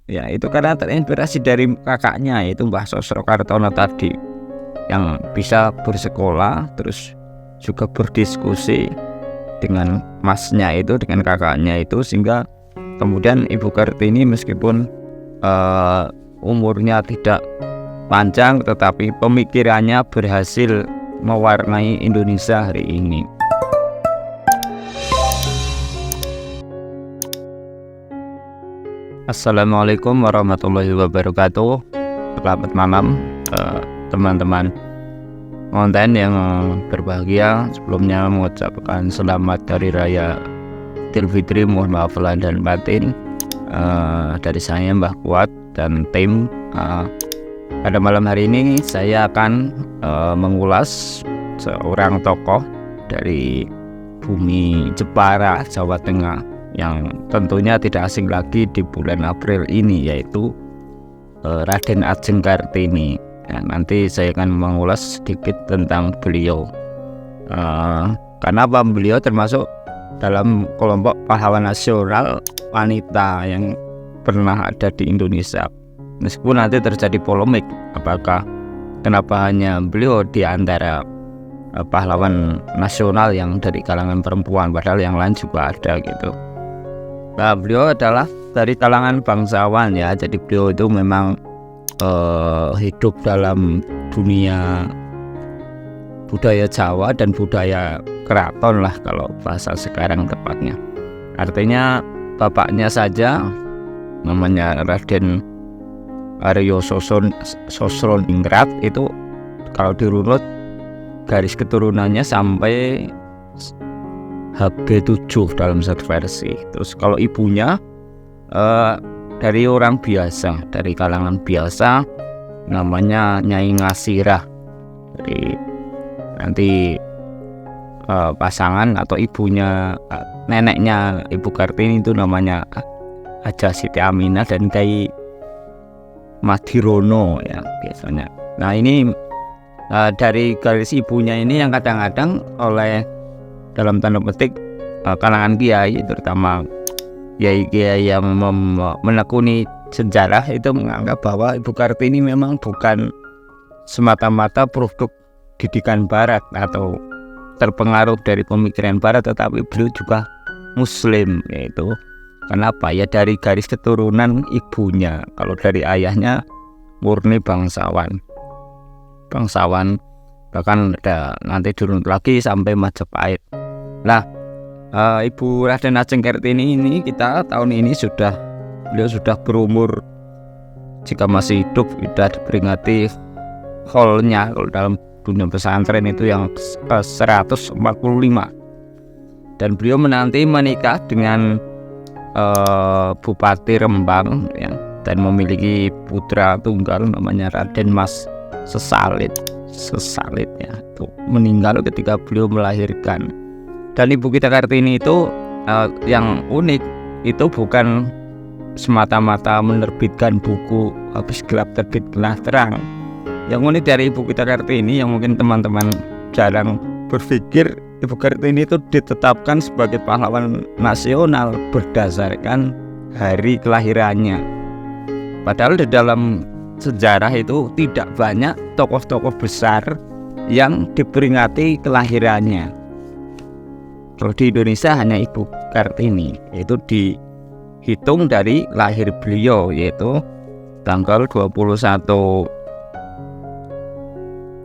Ya, itu karena terinspirasi dari kakaknya, yaitu Mbah Sosro Kartono tadi, yang bisa bersekolah terus juga berdiskusi dengan masnya itu, dengan kakaknya itu, sehingga kemudian Ibu Kartini meskipun umurnya tidak panjang, tetapi pemikirannya berhasil mewarnai Indonesia hari ini. Assalamualaikum warahmatullahi wabarakatuh. Selamat malam teman-teman konten yang berbahagia. Sebelumnya mengucapkan selamat Hari Raya Idul Fitri, mohon maaf lahir dan batin dari saya Mbah Kuat dan tim. Pada malam hari ini saya akan mengulas seorang tokoh dari bumi Jepara, Jawa Tengah, yang tentunya tidak asing lagi di bulan April ini, yaitu Raden Adjeng Kartini. Nanti saya akan mengulas sedikit tentang beliau, karena beliau termasuk dalam kelompok pahlawan nasional wanita yang pernah ada di Indonesia. Meskipun nanti terjadi polemik, apakah kenapa hanya beliau di antara pahlawan nasional yang dari kalangan perempuan, padahal yang lain juga ada gitu. Nah, beliau adalah dari kalangan bangsawan ya, jadi beliau itu memang hidup dalam dunia budaya Jawa dan budaya keraton lah kalau bahasa sekarang tepatnya. Artinya bapaknya saja namanya Raden Aryo Sosroningrat, itu kalau dirunut garis keturunannya sampai HB7 dalam satu versi. Terus kalau ibunya dari orang biasa, dari kalangan biasa, namanya Nyai Ngasirah. Jadi nanti pasangan atau ibunya, neneknya Ibu Kartini itu namanya Haja Siti Aminah dan Kyai Madirono ya biasanya. Nah ini dari garis ibunya ini yang kadang-kadang oleh dalam tanda petik kalangan kiai, terutama kiai-kiai yang menekuni sejarah, itu menganggap bahwa Ibu Kartini memang bukan semata-mata produk didikan barat atau terpengaruh dari pemikiran barat, tetapi beliau juga muslim. Yaitu kenapa? Ya dari garis keturunan ibunya. Kalau dari ayahnya murni bangsawan, bahkan ada nanti dirunut lagi sampai Majapahit. Nah, Ibu Raden Adjeng Kartini ini kita tahun ini beliau sudah berumur, jika masih hidup sudah diperingati haulnya kalau dalam dunia pesantren itu yang 145. Dan beliau menanti menikah dengan Bupati Rembang ya, dan memiliki putra tunggal namanya Raden Mas Sesalit ya, itu meninggal ketika beliau melahirkan. Dan Ibu kita Kartini itu yang unik itu bukan semata-mata menerbitkan buku habis gelap terbitlah terang. Yang unik dari Ibu kita Kartini yang mungkin teman-teman jarang berpikir, Ibu Kartini itu ditetapkan sebagai pahlawan nasional berdasarkan hari kelahirannya. Padahal di dalam sejarah itu tidak banyak tokoh-tokoh besar yang diperingati kelahirannya. Kalau di Indonesia hanya Ibu Kartini, itu dihitung dari lahir beliau, yaitu tanggal 21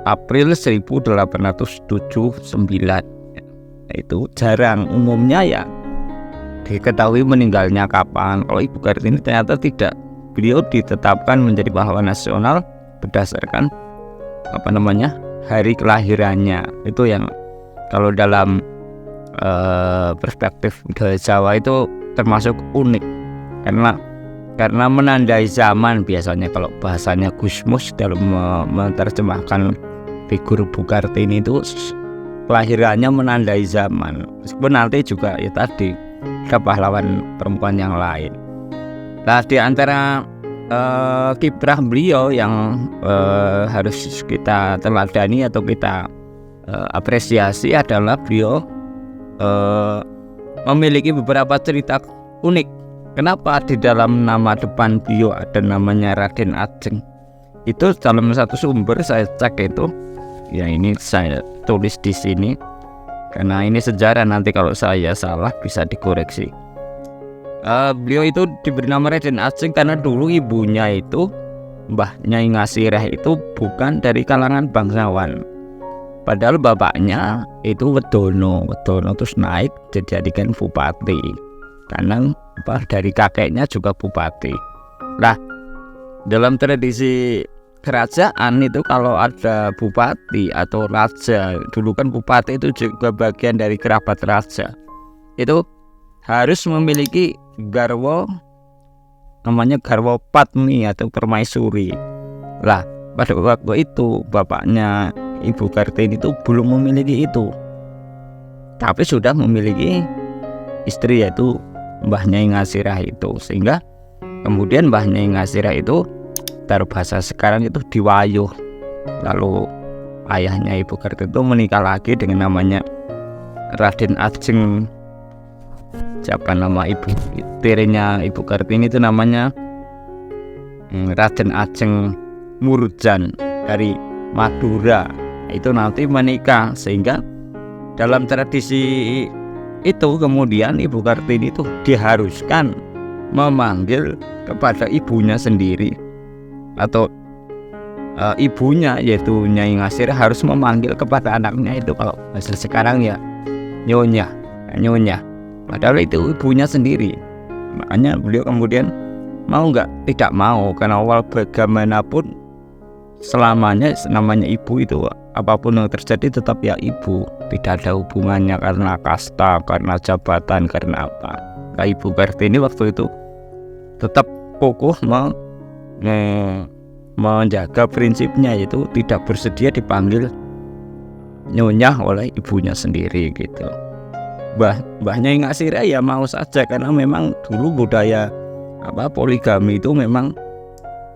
April 1879. Itu jarang, umumnya ya diketahui meninggalnya kapan. Kalau Ibu Kartini ternyata tidak. Beliau ditetapkan menjadi pahlawan nasional berdasarkan hari kelahirannya. Itu yang kalau dalam perspektif budaya Jawa itu termasuk unik, karena menandai zaman. Biasanya kalau bahasanya Gusmus dalam menerjemahkan figur Ibu Kartini itu kelahirannya menandai zaman, meskipun nanti juga ya tadi ada pahlawan perempuan yang lain. Nah, di antara kiprah beliau yang harus kita teladani atau kita apresiasi adalah beliau memiliki beberapa cerita unik kenapa di dalam nama depan beliau ada namanya Raden Ajeng? Itu dalam satu sumber saya cek itu, ya ini saya tulis di sini karena ini sejarah, nanti kalau saya salah bisa dikoreksi. Beliau itu diberi nama Raden Ajeng karena dulu ibunya itu, Mbah Nyai Ngasirah itu bukan dari kalangan bangsawan. Padahal bapaknya itu Wedono terus naik dijadikan bupati. Karena dari kakeknya juga bupati. Nah, dalam tradisi kerajaan itu kalau ada bupati atau raja, dulu kan bupati itu juga bagian dari kerabat raja, itu harus memiliki garwa, namanya garwa patmi atau permaisuri. Lah pada waktu itu bapaknya Ibu Kartini itu belum memiliki itu, tapi sudah memiliki istri yaitu Mbah Nyai Ngasirah itu, sehingga kemudian Mbah Nyai Ngasirah itu taruh bahasa sekarang itu diwayuh. Lalu ayahnya Ibu Kartini itu menikah lagi dengan namanya Raden Ajeng. Siapa nama ibu tirinya Ibu Kartini itu namanya Raden Ajeng Murjan dari Madura. Itu nanti menikah, sehingga dalam tradisi itu kemudian Ibu Kartini itu diharuskan memanggil kepada ibunya sendiri, atau ibunya yaitu Nyai Ngasirah harus memanggil kepada anaknya itu, kalau bahasa sekarang ya nyonya. Padahal itu ibunya sendiri. Makanya beliau kemudian mau tidak mau, karena awal bagaimanapun selamanya namanya ibu itu, apapun yang terjadi tetap ya ibu, tidak ada hubungannya karena kasta, karena jabatan, karena apa. Nah, Ibu Kartini waktu itu tetap kokoh menjaga prinsipnya, yaitu tidak bersedia dipanggil nyonya oleh ibunya sendiri gitu. Mbah Nyai Ngasirah ya mau saja, karena memang dulu budaya poligami itu memang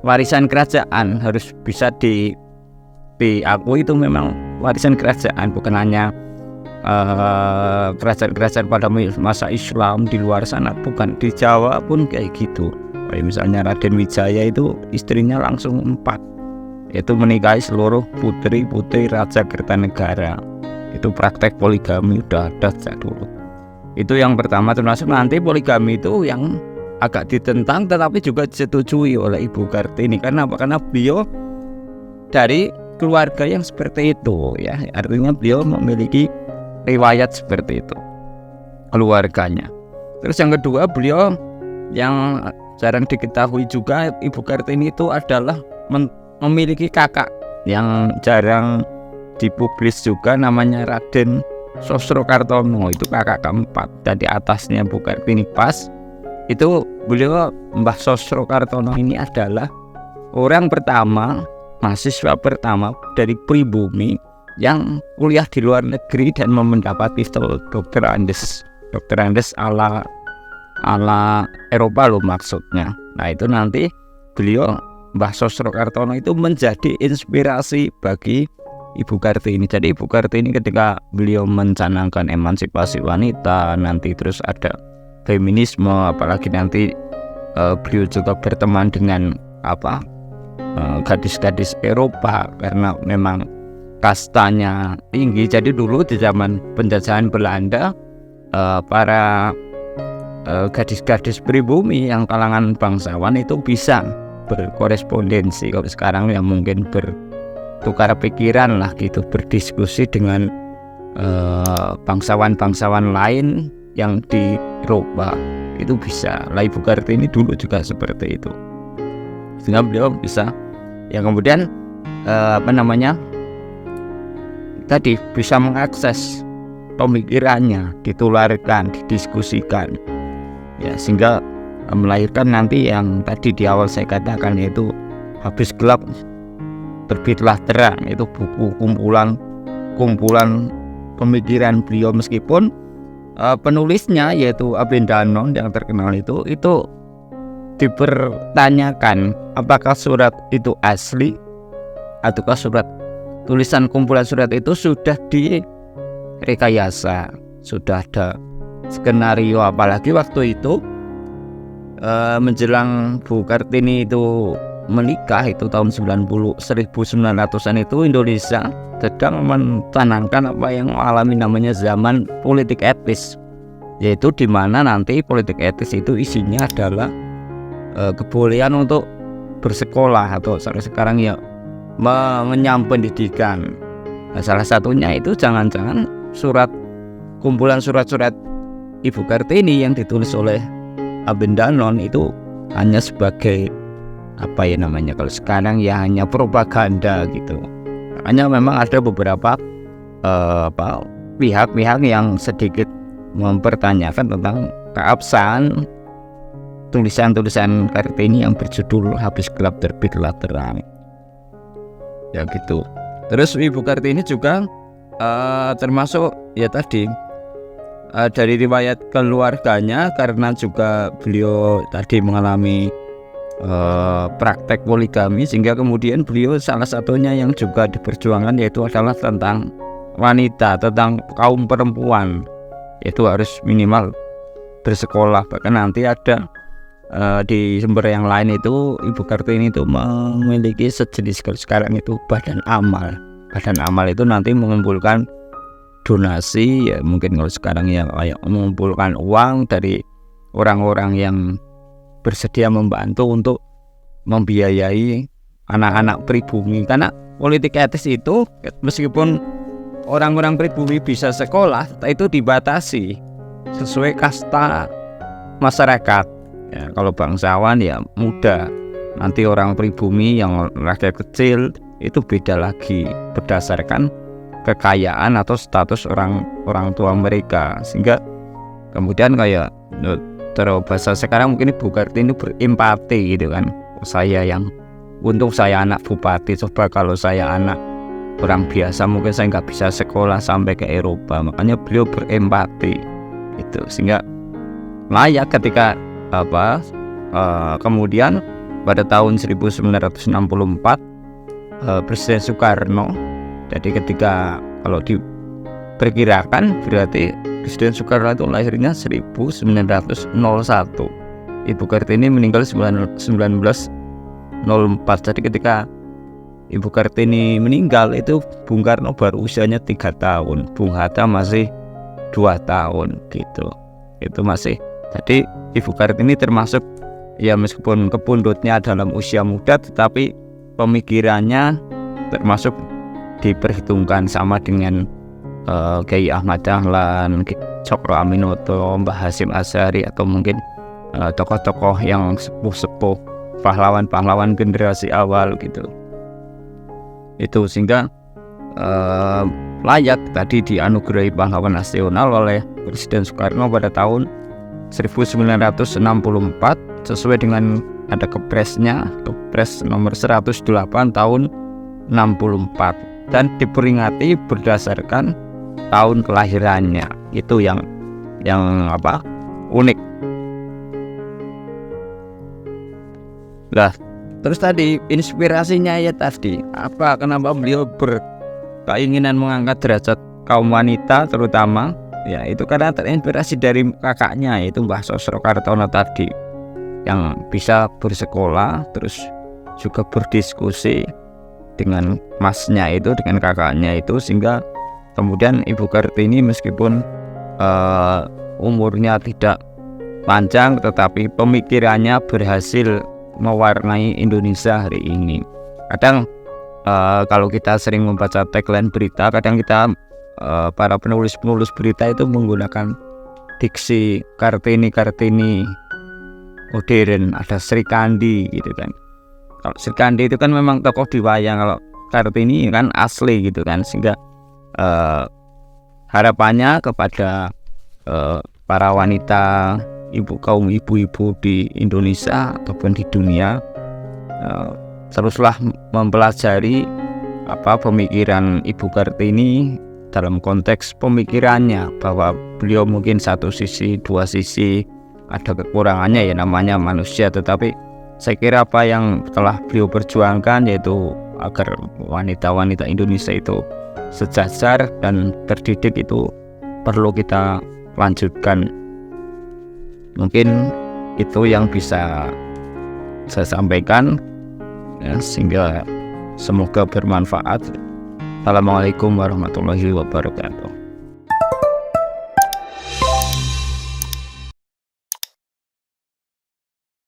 warisan kerajaan, harus bisa diakui, itu memang warisan kerajaan, bukan hanya kerajaan-kerajaan pada masa Islam di luar sana, bukan, di Jawa pun kayak gitu. Kayak misalnya Raden Wijaya itu istrinya langsung 4, yaitu menikahi seluruh putri-putri Raja Kertanegara. Itu praktek poligami udah ada sejak dulu. Itu yang pertama, termasuk nanti poligami itu yang agak ditentang tetapi juga disetujui oleh Ibu Kartini. Karena apa? Karena beliau dari keluarga yang seperti itu ya, artinya beliau memiliki riwayat seperti itu keluarganya. Terus yang kedua, beliau yang jarang diketahui juga, Ibu Kartini itu adalah memiliki kakak yang jarang dipublis juga, namanya Raden Sosrokartono. Itu kakak keempat dari atasnya Bu Kartini. Pas itu beliau, Mbah Sosrokartono ini adalah orang pertama, mahasiswa pertama dari pribumi yang kuliah di luar negeri dan mendapati titel Dokter Andes ala Eropa loh maksudnya. Nah itu nanti beliau, Mbah Sosrokartono itu menjadi inspirasi bagi Ibu Kartini. Jadi Ibu Kartini ketika beliau mencanangkan emansipasi wanita, nanti terus ada feminisme, apalagi nanti beliau juga berteman dengan gadis-gadis Eropa karena memang kastanya tinggi. Jadi dulu di zaman penjajahan Belanda, para gadis-gadis pribumi yang kalangan bangsawan itu bisa berkorespondensi. Kalau sekarang ya mungkin bertukar pikiran lah gitu, berdiskusi dengan bangsawan-bangsawan lain yang di Eropa, itu bisa. Lah Ibu Kartini dulu juga seperti itu, sehingga beliau bisa yang kemudian tadi bisa mengakses pemikirannya, ditularkan, didiskusikan ya, sehingga melahirkan nanti yang tadi di awal saya katakan, yaitu habis gelap terbitlah terang. Itu buku kumpulan pemikiran beliau, meskipun penulisnya yaitu Abendanon yang terkenal itu dipertanyakan apakah surat itu asli ataukah tulisan kumpulan surat itu sudah direkayasa, sudah ada skenario. Apalagi waktu itu menjelang Bu Kartini itu menikah itu tahun 1900-an itu Indonesia sedang mencanangkan apa yang alami namanya zaman politik etis, yaitu di mana nanti politik etis itu isinya adalah kebolehan untuk bersekolah atau sekarang ya mengenyam pendidikan. Nah, salah satunya itu jangan-jangan kumpulan surat-surat Ibu Kartini yang ditulis oleh Aben Danon itu hanya sebagai apa ya namanya kalau sekarang ya hanya propaganda gitu. Makanya memang ada beberapa pihak-pihak yang sedikit mempertanyakan tentang keabsahan tulisan-tulisan Kartini yang berjudul Habis Gelap Terbitlah Terang. Ya gitu. Terus Ibu Kartini juga termasuk ya tadi dari riwayat keluarganya, karena juga beliau tadi mengalami praktek poligami, sehingga kemudian beliau salah satunya yang juga diperjuangkan yaitu adalah tentang wanita, tentang kaum perempuan, yaitu harus minimal bersekolah. Bahkan nanti ada di sumber yang lain itu Ibu Kartini itu memiliki sejenis kalau sekarang itu badan amal. Badan amal itu nanti mengumpulkan donasi, ya mungkin kalau sekarang ya kayak mengumpulkan uang dari orang-orang yang bersedia membantu untuk membiayai anak-anak pribumi. Karena politik etis itu meskipun orang-orang pribumi bisa sekolah, itu dibatasi sesuai kasta masyarakat. Ya, kalau bangsawan ya muda, nanti orang pribumi yang rakyat kecil itu beda lagi berdasarkan kekayaan atau status orang tua mereka, sehingga kemudian kayak bahasa sekarang mungkin Ibu Kartini berempati gitu kan. Untung saya anak bupati, coba kalau saya anak orang biasa mungkin saya nggak bisa sekolah sampai ke Eropa. Makanya beliau berempati itu, sehingga layak ketika kemudian pada tahun 1964 Presiden Soekarno, jadi ketika kalau diperkirakan berarti Presiden Soekarno itu lahirnya 1901, Ibu Kartini meninggal 1904. Jadi ketika Ibu Kartini meninggal itu Bung Karno baru usianya 3 tahun, Bung Hatta masih 2 tahun gitu. Itu masih. Jadi Ibu Kartini termasuk ya meskipun kepundutnya dalam usia muda, tetapi pemikirannya termasuk diperhitungkan sama dengan Kiai Ahmad Dahlan, Cokro Aminoto, Mbah Hasyim Asy'ari, atau mungkin tokoh-tokoh yang sepuh-sepuh, pahlawan-pahlawan generasi awal gitu. Itu sehingga layak tadi dianugerahi pahlawan nasional oleh Presiden Soekarno pada tahun 1964 sesuai dengan ada Kepresnya, Kepres nomor 108 tahun 64, dan diperingati berdasarkan tahun kelahirannya. Itu yang unik. Lah, terus tadi inspirasinya ya tadi apa, kenapa beliau berkeinginan mengangkat derajat kaum wanita terutama, ya itu karena terinspirasi dari kakaknya yaitu Mbah Sosro Kartono tadi, yang bisa bersekolah terus juga berdiskusi dengan masnya itu, dengan kakaknya itu, sehingga kemudian Ibu Kartini meskipun umurnya tidak panjang tetapi pemikirannya berhasil mewarnai Indonesia hari ini. Kadang kalau kita sering membaca tagline berita, kadang kita para penulis berita itu menggunakan diksi Kartini modern, ada Sri Kandi gitu kan. Kalau Sri Kandi itu kan memang tokoh di wayang, kalau Kartini kan asli gitu kan, sehingga harapannya kepada para wanita, kaum ibu-ibu di Indonesia ataupun di dunia, teruslah mempelajari pemikiran Ibu Kartini dalam konteks pemikirannya, bahwa beliau mungkin satu sisi, dua sisi ada kekurangannya, ya namanya manusia, tetapi saya kira apa yang telah beliau perjuangkan yaitu agar wanita-wanita Indonesia itu sejajar dan terdidik itu perlu kita lanjutkan. Mungkin itu yang bisa saya sampaikan ya, sehingga semoga bermanfaat. Assalamualaikum warahmatullahi wabarakatuh.